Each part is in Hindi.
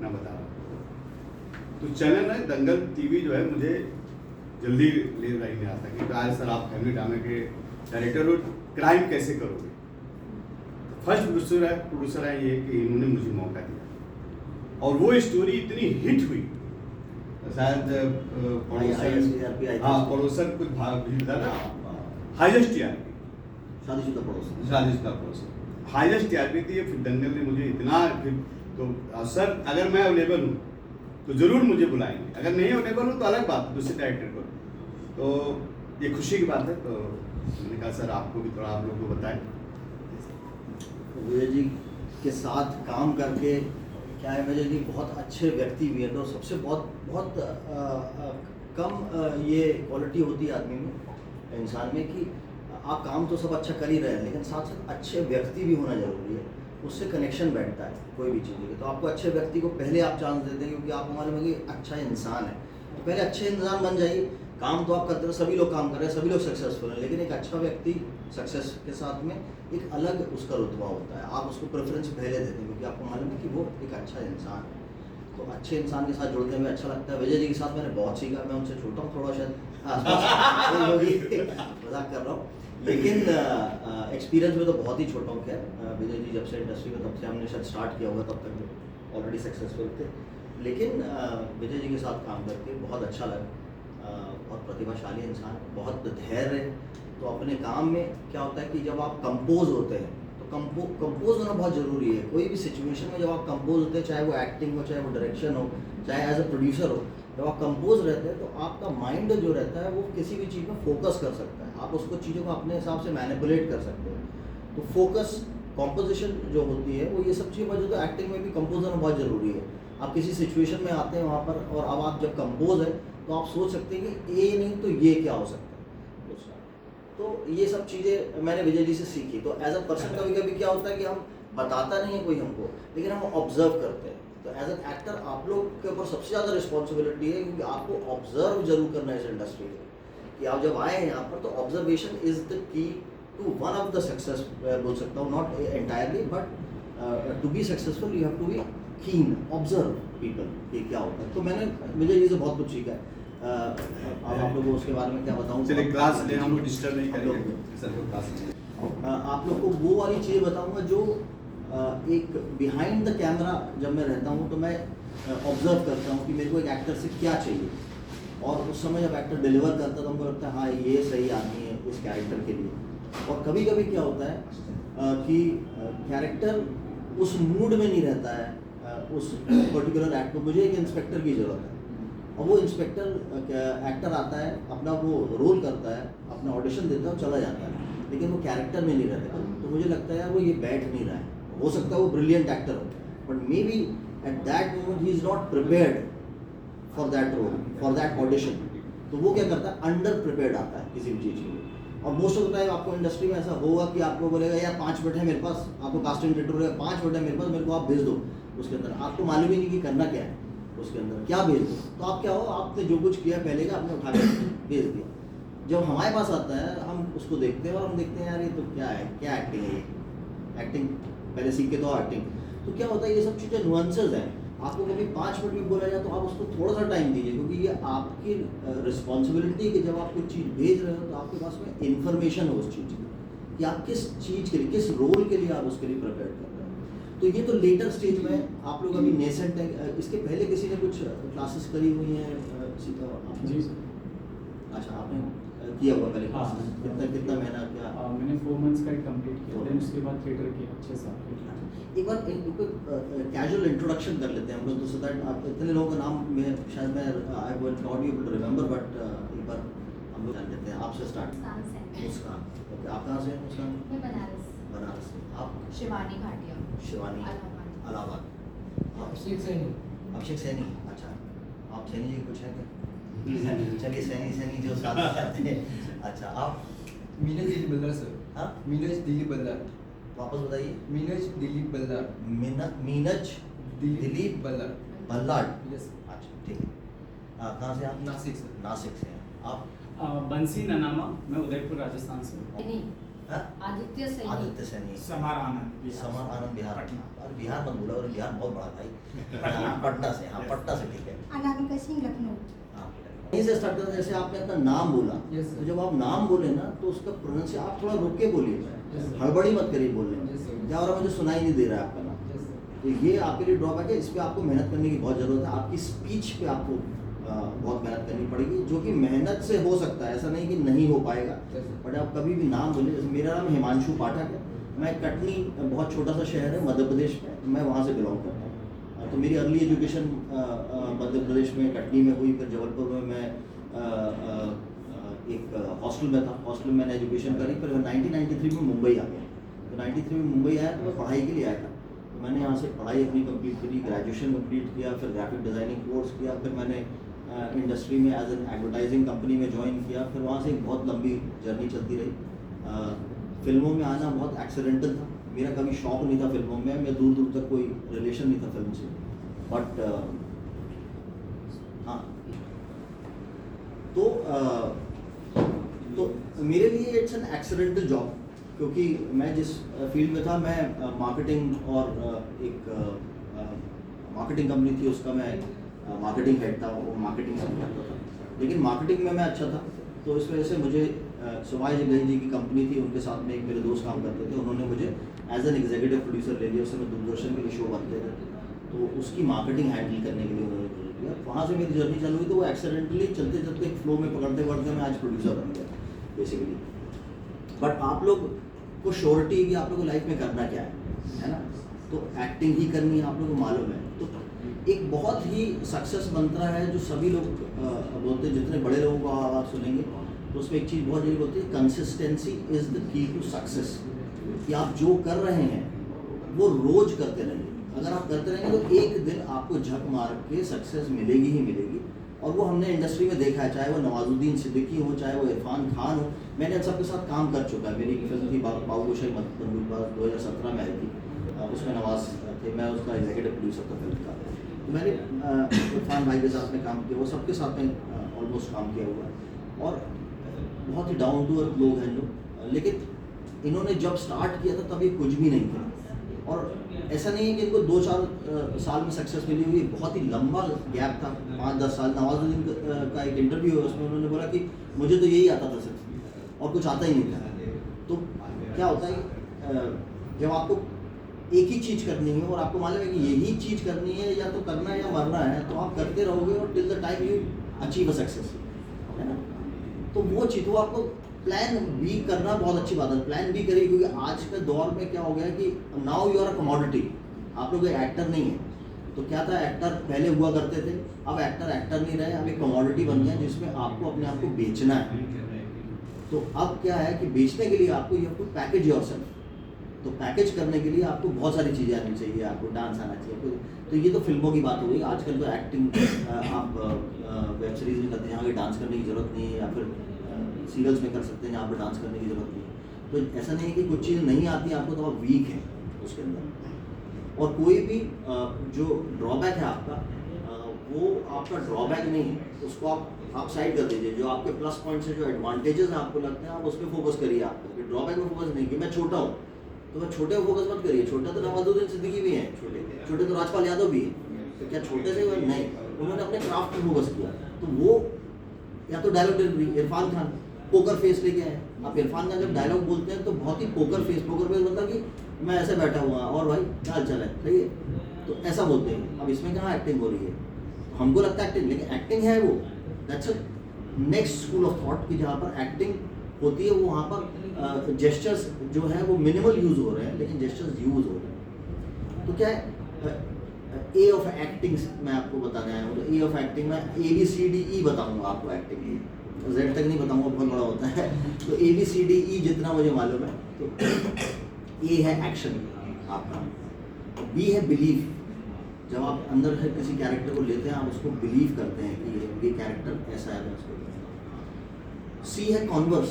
घटना बता रहा हूँ। तो चैनल है दंगल टीवी जो है मुझे जल्दी ले नहीं आता कि आज सर आप फैमिली ड्रामे के डायरेक्टर हो, क्राइम कैसे करोगे। फर्स्ट प्रोड्यूसर है ये कि इन्होंने मुझे मौका दिया और वो स्टोरी इतनी हिट हुई, शायद पड़ोसन कुछ भाग भी था ना, हाईएस्ट टीआरपी, शादीशुदा पड़ोसन हाईएस्ट टीआरपी थी। फिर दंगल ने मुझे इतना, फिर तो सर अगर मैं अवेलेबल हूँ तो ज़रूर मुझे बुलाएंगे, अगर नहीं अवेलेबल हूँ तो अलग बात, दूसरे डायरेक्टर को। तो ये खुशी की बात है। तो मैंने कहा सर आपको भी थोड़ा आप लोग को बताएं। विजय जी के साथ काम करके क्या है, विजय जी बहुत अच्छे व्यक्ति भी हैं। तो सबसे बहुत कम ये क्वालिटी होती है आदमी में, इंसान में, कि आप काम तो सब अच्छा कर ही रहे हैं लेकिन साथ साथ अच्छे व्यक्ति भी होना जरूरी है। उससे कनेक्शन बैठता है कोई भी चीज़ के। तो आपको अच्छे व्यक्ति को पहले आप चांस देते हैं क्योंकि आप हमारे में कि अच्छा इंसान है, तो पहले अच्छे इंसान बन जाइए। काम तो आप करते हो, सभी लोग काम कर रहे हैं, सभी लोग सक्सेसफुल हैं, लेकिन एक अच्छा व्यक्ति सक्सेस के साथ में एक अलग उसका रुतबा होता है। आप उसको प्रेफरेंस पहले देते हैं क्योंकि आपको मालूम है कि वो एक अच्छा इंसान है। तो अच्छे इंसान के साथ जुड़ने में अच्छा लगता है। विजय जी के साथ मैंने बहुत सीखा। मैं उनसे छोटा हूँ थोड़ा, शायद मजाक कर रहा हूँ, लेकिन एक्सपीरियंस में तो बहुत ही छोटा हूँ। खैर विजय जी जब से इंडस्ट्री में, तब से हमने शायद स्टार्ट किया होगा, तब तक ऑलरेडी सक्सेसफुल थे। लेकिन विजय जी के साथ काम करके बहुत अच्छा लगा। बहुत प्रतिभाशाली इंसान, बहुत धैर्य। तो अपने काम में क्या होता है कि जब आप कंपोज होते हैं तो कंपोज होना बहुत ज़रूरी है। कोई भी सिचुएशन में जब आप कंपोज होते हैं, चाहे वो एक्टिंग हो, चाहे वो डायरेक्शन हो, चाहे एज अ प्रोड्यूसर हो, जब आप कंपोज रहते हैं तो आपका माइंड जो रहता है वो किसी भी चीज़ में फोकस कर सकता है। आप उसको चीज़ों को अपने हिसाब से मैनिपुलेट कर सकते हैं। तो फोकस, कॉम्पोजिशन जो होती है वो ये सब चीज़ें मौजूद है। एक्टिंग में भी कंपोज होना बहुत ज़रूरी है। आप किसी सिचुएशन में आते हैं वहाँ पर, और अब आप जब कंपोज है तो आप सोच सकते हैं कि ये नहीं तो ये क्या हो सकता है। तो ये सब चीज़ें मैंने विजय जी से सीखी। तो एज अ पर्सन कभी कभी क्या होता है कि हम बताता नहीं है कोई हमको, लेकिन हम ऑब्जर्व करते हैं। तो एज एन एक्टर आप लोग के ऊपर सबसे ज़्यादा रिस्पॉन्सिबिलिटी है, क्योंकि आपको ऑब्जर्व जरूर करना है इस इंडस्ट्री में, कि आप जब आए हैं यहाँ पर तो observation is the key to one of the success, बोल सकता हूँ, not entirely, but to be successful you have to be keen, observe people, ये क्या होता है। तो मैंने विजय जी से बहुत कुछ सीखा है। अब आप लोगों को उसके बारे में क्या बताऊँ। चलिए क्लास ले, हम लोग डिस्टर्ब नहीं करेंगे सर को, क्लास ले। आप लोग को वो वाली चीज़ बताऊंगा जो एक बिहाइंड द कैमरा जब मैं रहता हूँ तो मैं ऑब्जर्व करता हूँ कि मेरे को एक एक्टर से क्या चाहिए, और उस समय जब एक्टर डिलीवर करता है तो हमको लगता है हाँ ये सही आदमी है इस कैरेक्टर के लिए। और कभी कभी क्या होता है कि कैरेक्टर उस मूड में नहीं रहता है, उस पर्टिकुलर एक्ट में। मुझे एक इंस्पेक्टर की ज़रूरत है, और वो इंस्पेक्टर एक्टर आता है, अपना वो रोल करता है, अपना ऑडिशन देता है और चला जाता है, लेकिन वो कैरेक्टर में नहीं रहता। तो मुझे लगता है वो ये बैठ नहीं रहा है। हो सकता है वो ब्रिलियंट एक्टर हो, but maybe at that moment he is not prepared for that role, for that audition. तो वो क्या करता है, अंडर प्रिपेयर्ड आता है किसी भी चीज़ के लिए। और मोस्ट ऑफ द टाइम आपको इंडस्ट्री में ऐसा होगा कि आपको बोलेगा यार 5 मिनट है मेरे पास, आपको कास्टिंग डायरेक्टर बोलेगा 5 मिनट है मेरे पास, मेरे को आप भेज दो। उसके अंदर आपको मालूम ही नहीं कि करना क्या है, उसके अंदर क्या भेज दो। तो आप क्या हो, आपने जो कुछ किया पहले का आपने उठा के भेज दिया। जब हमारे पास आता है हम उसको देखते हैं और हम देखते हैं यार ये तो क्या है, क्या एक्टिंग है, ये एक्टिंग पहले सीख के तो एक्टिंग। तो क्या होता है, ये सब चीज़ें नुआंसेस हैं। आपको कभी 5 मिनट भी बोला जाए तो आप उसको थोड़ा सा टाइम दीजिए, क्योंकि ये आपकी रिस्पॉन्सिबिलिटी है कि जब आप कुछ चीज़ भेज रहे हो तो आपके पास में इंफॉर्मेशन हो उस चीज़ की, कि आप किस चीज़ के लिए, किस रोल के लिए आप उसके लिए प्रिपेयर कर रहे हैं। तो ये तो लेटर स्टेज में आप लोग अभी नेसेंट है। इसके पहले किसी ने कुछ क्लासेस करी हुई हैं जी अच्छा, आपने किया हुआ पहले क्लासेस? कितना महीना क्या? मैंने 4 मंथ्स का कंप्लीट किया, देन उसके बाद थिएटर किया 6 साल के। एक बार कैजुअल इंट्रोडक्शन कर लेते हैं हम लोग, तो सो दैट आप इतने लोगों का नाम मैं शायद I will not be able to remember, but एक बार हम लोग जान लेते हैं। आपसे स्टार्ट। मुस्कान, ओके। आप कहाँ से हैं मुस्कान? मैं बनारस। बनारस से। आप? शिवानी भाटिया। शिवानी, इलाहाबाद। अभिषेक सैनी। अभिषेक सैनी, अच्छा। आप सैनी जी कुछ है क्या? चलिए सैनी जो साथ रहते हैं। अच्छा, आप? मीनज दिलीप बल्लार सर। हाँ, मीनज दिलीप बल्लार। वापस बताइए। मीनज दिलीप बल्लार। मीनज दिलीप बल्लार। बल्लाड। यस। अच्छा, ठीक है। कहाँ से आप? नासिक सर। नासिक से हैं आप? बंसी ननामा, मैं उदयपुर राजस्थान से हूँ। नहीं, हाँ? आदित्य सैनी। आदित्य सैनी। समार आनंद, समर आनंद, बिहार। और बिहार मत बोला, और बिहार बहुत बड़ा भाई। पटना से, हाँ पटना से, ठीक है। अनामिका सिंह, लखनऊ। यहीं से स्टार्ट करते हैं। जैसे आपने अपना नाम बोला, Yes, sir. तो जब आप नाम बोले ना तो उसका प्रोनाउंसिएशन आप थोड़ा रुक के बोलिए, Yes, sir. हड़बड़ी मत करिए बोलने में। Yes, sir. क्या हो रहा है, मुझे सुनाई नहीं दे रहा है आपका नाम। Yes, sir. तो ये आपके लिए ड्रॉबैक है, इस पे आपको मेहनत करने की बहुत ज़रूरत है। आपकी स्पीच पे आपको बहुत मेहनत करनी पड़ेगी, जो कि मेहनत से हो सकता है, ऐसा नहीं कि नहीं हो पाएगा। Yes, sir. बट आप कभी भी नाम बोले, जैसे मेरा नाम हिमांशु पाठक है, मैं कटनी, बहुत छोटा सा शहर है मध्य प्रदेश में, मैं वहाँ से बिलोंग करता हूँ। तो मेरी अर्ली एजुकेशन मध्य प्रदेश में कटनी में हुई, फिर जबलपुर में मैं एक हॉस्टल में था, हॉस्टल में मैंने एजुकेशन करी। फिर 1993 में मुंबई आ गया। तो 93 में मुंबई आया तो मैं पढ़ाई के लिए आया था। तो मैंने यहाँ से पढ़ाई अपनी कंप्लीट करी, ग्रेजुएशन कंप्लीट किया, फिर ग्राफिक डिज़ाइनिंग कोर्स किया, फिर मैंने इंडस्ट्री में एज एन एडवर्टाइजिंग कंपनी में ज्वाइन किया। फिर वहाँ से एक बहुत लंबी जर्नी चलती रही। फिल्मों में आना बहुत एक्सीडेंटल था, मेरा कभी शौक नहीं था फिल्मों में, मैं दूर दूर तक कोई रिलेशन नहीं था फिल्म से। बट हाँ, तो मेरे लिए इट्स एन एक्सीडेंटल जॉब, क्योंकि मैं जिस फील्ड में था, मैं मार्केटिंग और एक मार्केटिंग कंपनी थी, उसका मैं मार्केटिंग हेड था, वो मार्केटिंग समझाता था। लेकिन मार्केटिंग में मैं अच्छा था, तो इस वजह से मुझे सुभाष जगह जी की कंपनी थी, उनके साथ में एक मेरे दोस्त काम करते थे, उन्होंने मुझे एज एन एग्जीक्यूटिव प्रोड्यूसर ले लिया। उस समय दूरदर्शन के लिए शो बनते थे, तो उसकी मार्केटिंग हैंडल करने के लिए उन्होंने ले लिया। वहाँ से मेरी जर्नी चालू हुई, तो वो एक्सीडेंटली चलते चलते एक फ्लो में पकड़ते पकड़ते मैं आज प्रोड्यूसर बन गया बेसिकली। बट आप लोग को श्योरिटी है कि आप लोग को लाइफ में करना क्या है ना? तो एक्टिंग ही करनी है, आप लोग को मालूम है। तो एक बहुत ही सक्सेस मंत्र है जो सभी लोग बोलते हैं, जितने बड़े लोगों को आप सुनेंगे तो उसमें एक चीज़ बहुत जरूरी होती है, consistency is the key to success. कि आप जो कर रहे हैं वो रोज करते रहेंगे। अगर आप करते रहेंगे तो एक दिन आपको झक मार के सक्सेस मिलेगी ही मिलेगी। और वो हमने इंडस्ट्री में देखा है, चाहे वो नवाजुद्दीन सिद्दीकी हो, चाहे वो इरफान खान हो। मैंने इन सबके साथ काम कर चुका है। मेरी एक फिल्म थी बाबू गोशाई बंदूकबाज, 2017 में आई थी, उसमें नवाज थे, मैं उसका एग्जीक्यूटिव प्रोड्यूसर था फिल्म का। तो मैंने इरफान भाई के साथ में काम किया, वो सबके साथ में ऑलमोस्ट काम किया हुआ है। और बहुत ही डाउन टू अर्थ लोग हैं लोग। लेकिन इन्होंने जब स्टार्ट किया था तब ये कुछ भी नहीं था। और ऐसा नहीं है कि इनको 2-4 साल में सक्सेस मिली हुई, बहुत ही लंबा गैप था, 5-10 साल। नवाजुद्दीन का एक इंटरव्यू है, उसमें उन्होंने बोला कि मुझे तो यही आता था सिर्फ, और कुछ आता ही नहीं था। तो क्या होता है, जब आपको एक ही चीज़ करनी है और आपको मालूम है कि यही चीज़ करनी है, या तो करना है या मरना है, तो आप करते रहोगे और till the time you achieve a success, है ना? तो वो चीज़, वो आपको प्लान बी करना बहुत अच्छी बात है। प्लान बी करिए, क्योंकि आज के दौर में क्या हो गया है कि now you are a commodity. आप लोग एक्टर नहीं है। तो क्या था, एक्टर पहले हुआ करते थे, अब एक्टर नहीं रहे, अब एक कमोडिटी बन गया जिसमें आपको अपने आप को बेचना है। तो अब क्या है कि बेचने के लिए आपको you have to package yourself. तो पैकेज करने के लिए आपको बहुत सारी चीज़ें आनी चाहिए, आपको डांस आना चाहिए। तो ये तो फिल्मों की बात हो गई। आजकल तो एक्टिंग आप वेब सीरीज में करते हैं जहाँ पे डांस करने की ज़रूरत नहीं है, या फिर सीरियल्स में कर सकते हैं जहाँ पर डांस करने की ज़रूरत नहीं है। तो ऐसा नहीं है कि कुछ चीज़ें नहीं आती आपको तो आप वीक हैं उसके अंदर। और कोई भी जो ड्रॉबैक है आपका, वो आपका ड्रॉबैक नहीं है, उसको आप साइड कर दीजिए। जो आपके प्लस पॉइंट्स हैं, जो एडवांटेजेस हैं आपको लगते हैं, आप उस पर फोकस करिए। आपको ड्रॉबैक में फोकस नहीं कि मैं छोटा हूँ, तो मैं छोटे को फोकस मत करिए। छोटा तो नवाजुद्दीन सिद्दीकी भी हैं, छोटे तो राजपाल यादव भी हैं। तो क्या छोटे से नहीं, उन्होंने अपने क्राफ्ट पर फोकस किया। तो वो या तो dialogue delivery, Irfan Khan poker face लेके आए। आप इरफान खान जब डायलॉग बोलते हैं तो बहुत ही पोकर फेस मतलब कि मैं ऐसे बैठा हुआ और भाई क्या हाल चाल है, सही है, तो ऐसा बोलते हैं। अब इसमें कहाँ एक्टिंग हो रही है? हमको लगता है एक्टिंग, लेकिन एक्टिंग है वो, that's a next school of thought कि जहाँ पर एक्टिंग होती है, वो वहाँ पर जेस्चर्स जो है वो मिनिमल यूज़ हो रहे हैं, लेकिन जेस्चर्स यूज़ हो रहे हैं। तो क्या है, ए ऑफ एक्टिंग मैं आपको बताने आया हूँ। तो ए ऑफ एक्टिंग में ABCDE बताऊँगा आपको एक्टिंग की, Z तक नहीं बताऊँगा, बहुत बड़ा होता है। तो ABCDE जितना मुझे मालूम है, तो A है एक्शन आपका, B है बिलीव। जब आप अंदर से किसी कैरेक्टर को लेते हैं, आप उसको बिलीव करते हैं कि ये कैरेक्टर ऐसा है, उसको। C है कॉन्वर्स।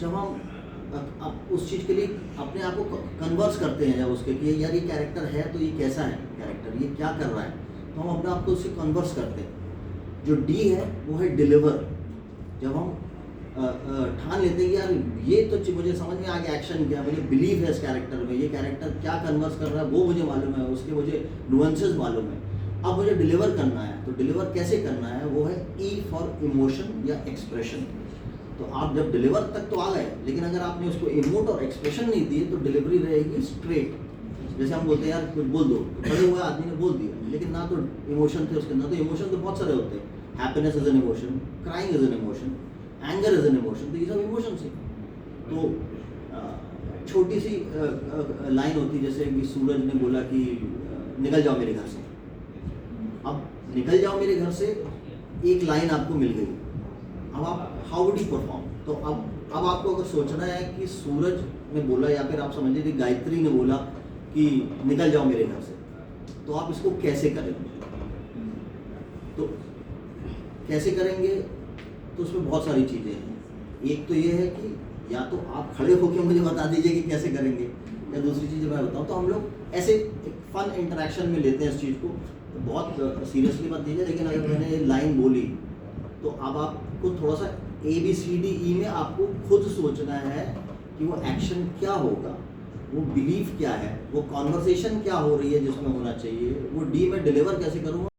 जब हम आप उस चीज़ के लिए अपने आप को कन्वर्स करते हैं, जब उसके कि यार ये कैरेक्टर है तो ये कैसा है कैरेक्टर, ये क्या कर रहा है, तो हम अपने आप को उससे कन्वर्स करते हैं। जो D है वो है डिलीवर। जब हम ठान लेते हैं कि यार ये तो मुझे समझ में आ गया एक्शन क्या, मुझे बिलीव है इस कैरेक्टर में, ये कैरेक्टर क्या कन्वर्स कर रहा है वो मुझे मालूम है, उसके मुझे नुएंसेस मालूम है, अब मुझे डिलीवर करना है, तो डिलीवर कैसे करना है, वो है ई फॉर इमोशन या एक्सप्रेशन। तो आप जब डिलीवर तक तो आ गए, लेकिन अगर आपने उसको इमोट और एक्सप्रेशन नहीं दिए तो डिलीवरी रहेगी स्ट्रेट। जैसे हम बोलते हैं यार कुछ बोल दो, तो खड़े हुए आदमी ने बोल दिया, लेकिन ना तो इमोशन थे उसके अंदर। तो इमोशन तो बहुत सारे होते हैं, happiness is an emotion, crying is an emotion, anger is an emotion, तो ये सब इमोशन है। तो छोटी सी लाइन होती है, जैसे कि सूरज ने बोला कि निकल जाओ मेरे घर से। अब निकल जाओ मेरे घर से एक लाइन आपको मिल गई, अब आप हाउ वुड यू परफॉर्म? तो अब आपको अगर सोचना है कि सूरज ने बोला, या फिर आप समझिए कि गायत्री ने बोला कि निकल जाओ मेरे घर से, तो आप इसको कैसे करेंगे? तो कैसे करेंगे, तो उसमें बहुत सारी चीज़ें हैं। एक तो ये है कि या तो आप खड़े होकर मुझे बता दीजिए कि कैसे करेंगे, या दूसरी चीज़ मैं बताऊँ। तो हम लोग ऐसे एक फन इंटरेक्शन में लेते हैं इस चीज़ को, तो बहुत सीरियसली मत लीजिए। लेकिन अगर मैंने लाइन बोली तो अब आपको थोड़ा सा ABCDE में आपको खुद सोचना है कि वो एक्शन क्या होगा, वो बिलीफ क्या है, वो कॉन्वर्सेशन क्या हो रही है जिसमें होना चाहिए, वो D में डिलीवर कैसे करूँगा।